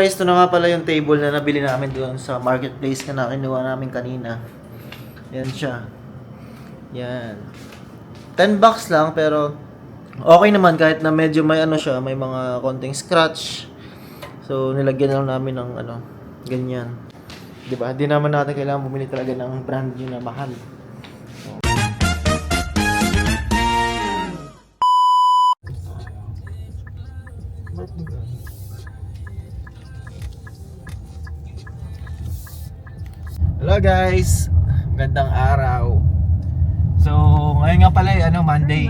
Guys, ito na nga pala yung table na nabili namin doon sa marketplace na kinuha namin kanina. Yan siya. Yan. $10 lang pero okay naman kahit na medyo may ano siya, may mga konting scratch. So nilagyan lang namin ng ano, ganyan. 'Di ba? Hindi naman natin kailangan bumili talaga ng brand new na mahal. Hello guys! Gandang araw. So, ngayon nga pala ay Monday.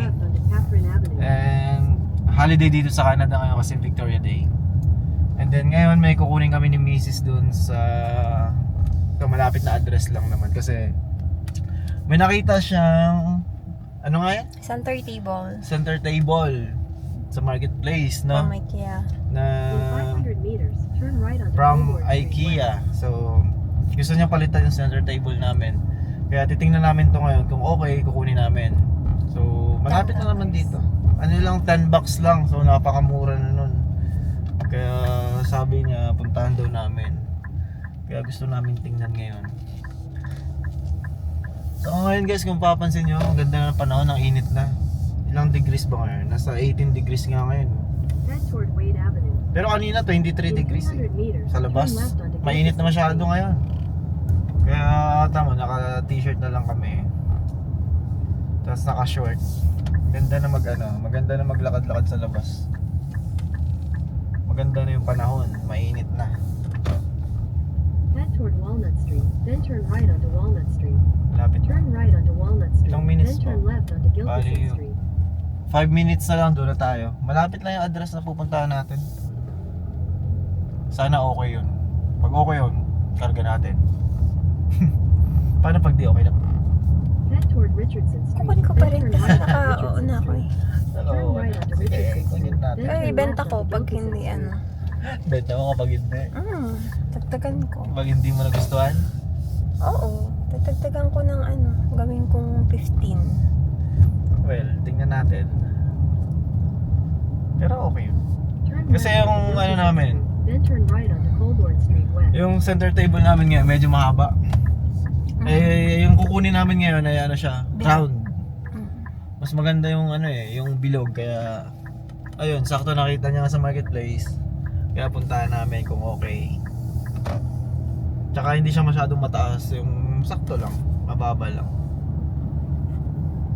And holiday dito sa Canada ngayon kasi Victoria Day. And then ngayon may kukunin kami ni Mrs. dun sa malapit na address lang naman kasi may nakita siyang ano nga yan? Center table. Center table sa marketplace, no? From IKEA. Na 500 meters, turn right onto from Coburn Street IKEA. So, gusto niya palitan yung center table namin. Kaya titingnan namin to ngayon kung okay, kukunin namin. So, malapit na naman dito. Ano lang, $10 lang. So, napakamura na nun. Kaya sabi niya, puntahan daw namin. Kaya gusto namin tingnan ngayon. So, ngayon guys, kung papansin nyo, ang ganda ng panahon, ang init na. Ilang degrees ba ngayon? Nasa 18 degrees nga ngayon. Head toward Wade Avenue. Pero kanina 23 degrees eh. 200 meters, Sa labas, turn left onto mainit na Gilbert masyado Street. ngayon. Kaya tama, naka-t-shirt na lang kami. Tapos naka-short. Maganda na maglakad-lakad sa labas. Maganda na yung panahon, mainit na. Head toward Walnut Street, then turn right onto Walnut Street. Malapit na. Turn right onto Walnut Street, Ilang minutes then turn pa? left onto Gilbert Bali yun. Street. 5 minutes na lang, doon na tayo. Malapit lang yung address na pupuntahan natin. Sana okay yun. Pag okay yun, karga natin. Paano pag di okay na? Head toward Richardson Street, Kukunin ko pa then rin turn kasi right onto naka-oo Richardson na ako Street. eh. Turn right onto Richardson Street, natin. then Ay, turn ibenta left ko onto pag Gilbert hindi Street. ano. Benta mo kapag hindi. Tagtagan ko. Pag hindi mo nagustuhan. Oo. Tatagtagan ko ng ano. Gawin kong 15. Well, tingnan natin. Pero okay yun. Turn Kasi left yung onto ano Richardson namin, Street, then turn right onto Coburn Street West. yung center table namin ngayon medyo mahaba. Eh, yung kukunin namin ngayon ay ano siya, round. Mas maganda yung yung bilog kaya ayun, sakto nakita niya nga sa marketplace. Kaya puntahan namin kung okay. Tsaka hindi siya masyadong mataas, yung sakto lang, mababa lang.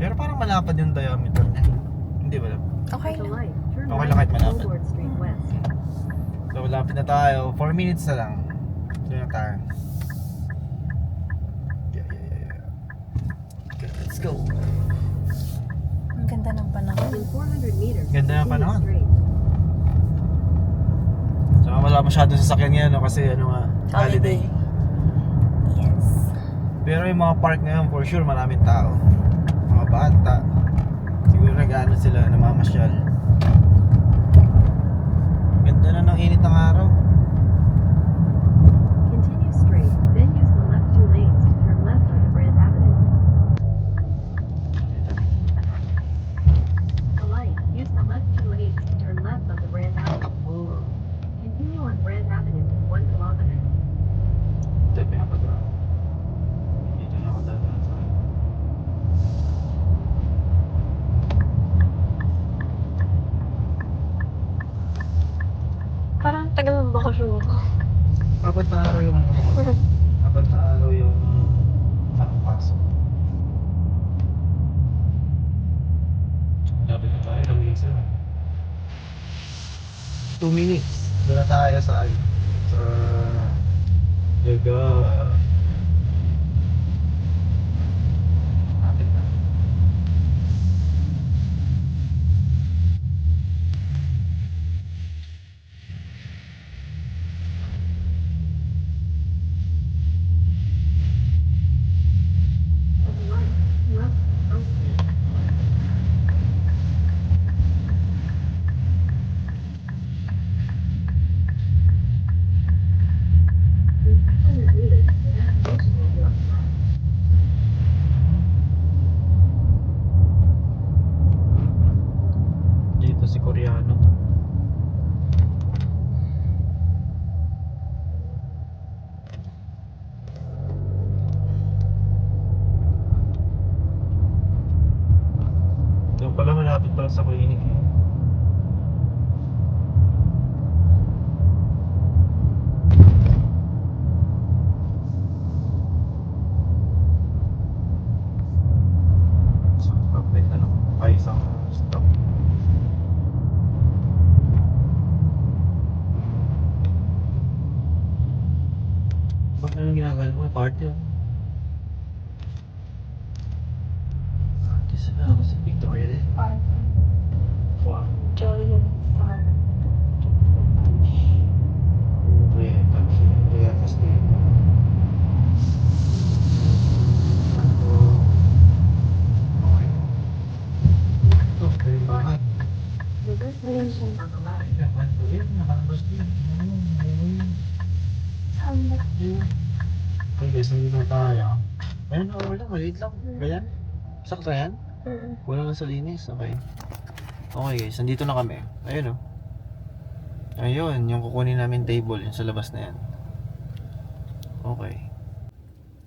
Pero parang malapad yung diameter niya. Hindi ba lang? Okay At the lang. light, turn Okay right lang kahit onto malapad. Coburn Street West. So malapit na tayo, 4 minutes na lang. Doon na tayo. Yeah. Okay, let's go. Ang ganda ng panahon. In 400 meters, Ganda ng continue panahon. straight. Tsaka wala masyadong sasakyan ngayon no? Kasi nga, holiday. Yes. Pero yung mga park ngayon, for sure, maraming tao. Mga bata. Siguro nag-ano sila, namamasyal. Ganda na ng init ng araw. Continue straight, then use the left two lanes to turn left onto Grand Avenue. The light, use the left two lanes to turn left onto Grand Avenue. Continue on Grand Avenue for 1 kilometer. Dito na ako dadaan sa Parang tagal ng bakasyon ko. Apat na araw yung nakapasok. Lapit na tayo, ilang minutes na. 2 minutes. Doon na tayo sa Yaga. Lapit na. Anong ginagawa mo? Party oh. Party sila kasi Victoria din. Wow. Joy Farm. Kaya kasi. Okay. Ayun siya. Okay guys, nandito na tayo. Ayun, okay lang, maliit lang. Ganyan. Sakto yan. Wala lang sa linis, okay. Okay guys, nandito na kami. Ayun oh. Ayun, yung kukunin namin table, yung sa labas na yan. Okay.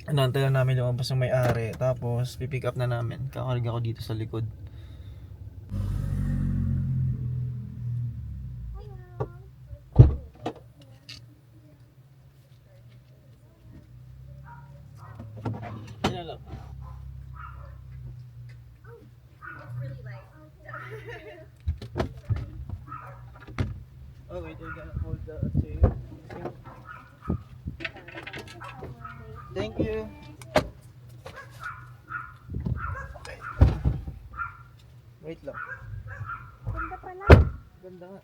Inaantay lang namin lumabas yung may-ari. Tapos, pipick up na namin. Kakarga ko dito sa likod. Yan lang. Oh wait, I gotta hold the chair. Thank you. Okay. Wait lang. Ganda pala. Ganda nga.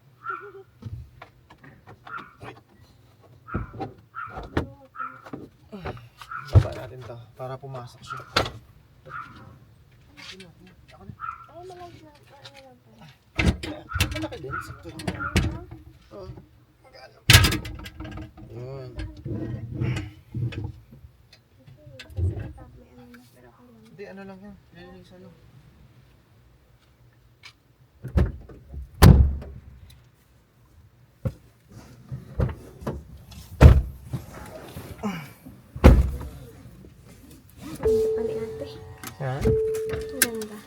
Baba natin to para pumasok siya. Ay, malaki na. Ano lang pala. Malaki din. Sakto yun. Oo. Magkano? Yun. Kasi itap may ano na. Pero ako lang. Hindi, ano lang yan. Lilinisan lang. Ganda pa ni ate. Ha? Ang ganda.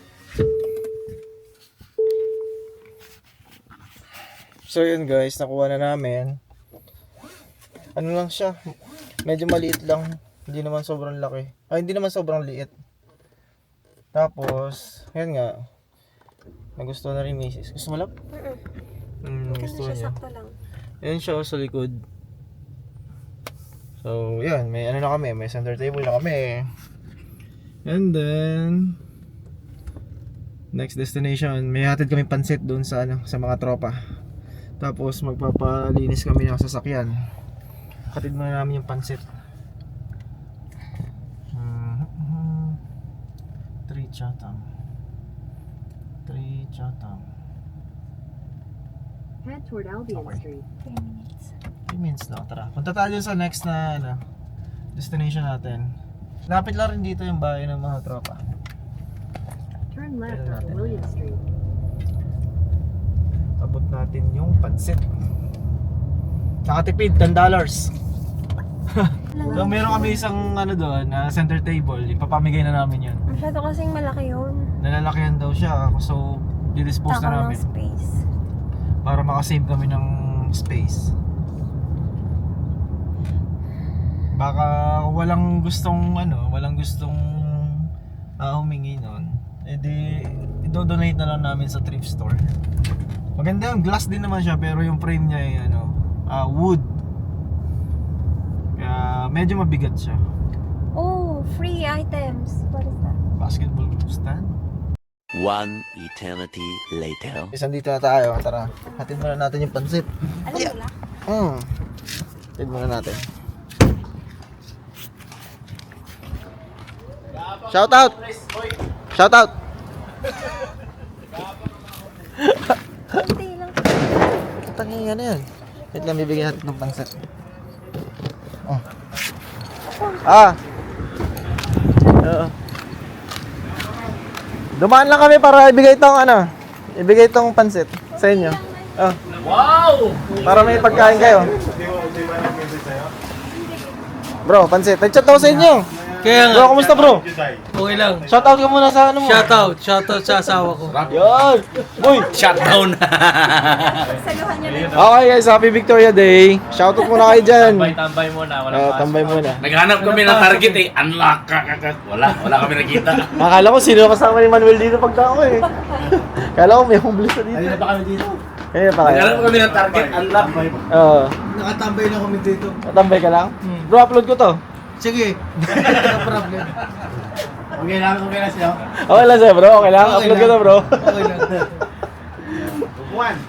So yun guys, nakuha na namin. Ano lang siya, medyo maliit lang. Hindi naman sobrang laki. Ay, hindi naman sobrang liit. Tapos, yan nga. Nagustuhan na rin misis. Gusto mo lang? Ganda Gusto siya, niya. sakto lang. Yan siya sa likod. So, yan. May ano na kami. May center table na kami. And then, next destination. May hatid kami pansit doon sa, ano, sa mga tropa. Tapos, magpapalinis kami ng sasakyan. Hatid muna namin yung pansit. 3 chatang. 3 chatang. Head toward Albion Okay. Street. 3 minutes. 3 minutes lang, tara. Punta tayo sa next na ano, destination natin. Lapit lang rin dito yung bahay ng mga tropa. Turn left Tignan onto natin. William Street. Abot natin yung pansit. Nakatipid, $10. So meron kami isang ano doon, center table. Ipapamigay na namin yun. Masyado kasing malaki yun. Nalalakyan daw siya, so didispose Takaw na ng namin. space. Para makasave kami ng space. Baka walang gustong humingi nun, edi i-donate na lang namin sa thrift store. Maganda yung glass din naman siya, pero yung frame niya ay wood. Kaya medyo mabigat siya. Oh, free items. What is that? Basketball stand. One eternity later. Isang dito na tayo, tara. Hatid muna natin yung pansit. Alam mo lang? Hatid muna natin. Shout out! Shout out! Kunti lang. Tangi yan yan. Wait lang, bibigyan natin ng pansit. Oh. Oo. Dumaan lang kami para ibigay itong pansit sa inyo. Oh. Wow! Para may pagkain kayo. Bro, pansit. Nag-chat ako sa inyo. Kaya nga, Bro, kumusta bro? okay lang. Shout out ka muna sa ano mo. Shoutout sa asawa ko. Yan! Boy! Shutdown. Saluhan niyo rin. Okay guys, happy Victoria Day. Shout out muna kayo dyan. Tambay muna, wala Tambay muna. Naghanap kami ng target eh. Unlock. Wala kami nakita. Akala ko sino kasama ni Manuel dito pagka ako eh. Kala ko may homeless na dito. Kanina pa kami dito. Kaya pa kayo? Nagkaroon kami ng target, unlock. Oo. Nakatambay na kami dito. Natambay ka lang? Bro, upload ko to. Sige. No problem. Okay lang siya. Okay lang sa'yo bro, okay lang? Okay Upload ko lang. to bro. Okay lang.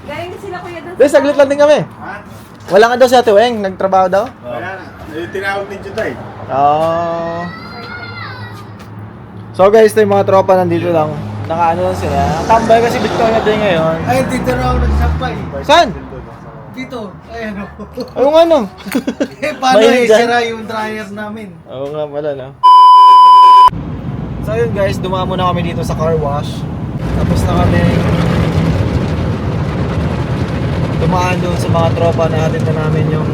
Galing sila kuya doon. Dahil saglit lang din kami. Wala nga daw si Ate Weng, nagtrabaho daw? Wala na. Tinawag ni Jutay. Oh. So guys, ito yung mga tropa nandito lang. Nakaano lang sila. Tambay kasi Victoria Day ngayon. Ay, dito na ako nagsampay. Saan? Dito. Ay, ano. Ayun nga no. Eh, paano Mainit dyan. sira yung dryer namin? Oo nga pala no. So yun guys, dumamo na kami dito sa car wash. Tapos na kami dumaan doon sa mga tropa na hatid na namin yung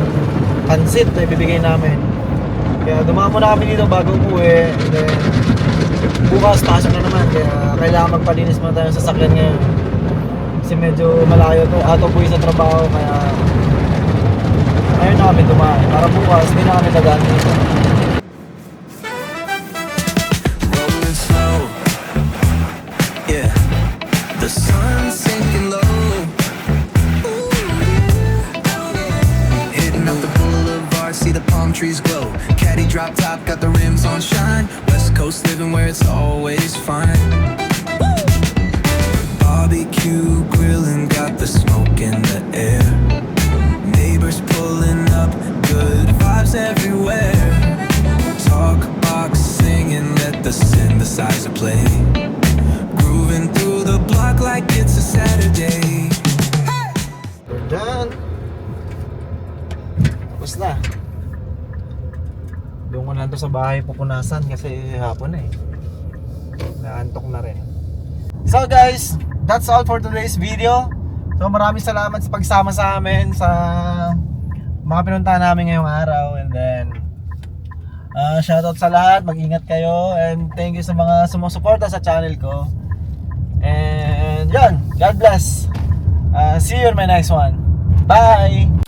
pansit na ibibigay namin. Kaya dumamo na kami dito bago umuwi. And then, bukas pasok na naman. Kaya kailangan magpalinis muna tayo sa sasakyan ngayon. Kasi medyo malayo to. Ato po sa trabaho. Kaya ngayon na kami dumaan. Para bukas, hindi na kami nagaan dito. Rolling slow, yeah. The sun's sinking low. Hitting up the boulevard, see the palm trees glow. Caddy drop top, got the rims on shine. West Coast living where it's always fine. Barbecue grilling, got the smoke in the air. Neighbors pulling up, good vibes everywhere. Talk box singing, let the synthesizer play. Grooving through the block like it's a Saturday. Dyan. Tapos na. Doon ko na to sa bahay pupunasan kasi hapon na eh. Naantok na rin. So guys, that's all for today's video. So maraming salamat sa pagsama sa amin sa mga pinuntahan namin ngayong araw. And then shoutout sa lahat, mag-ingat kayo. And thank you sa mga sumusuporta sa channel ko. And yun, God bless. See you in my next one. Bye!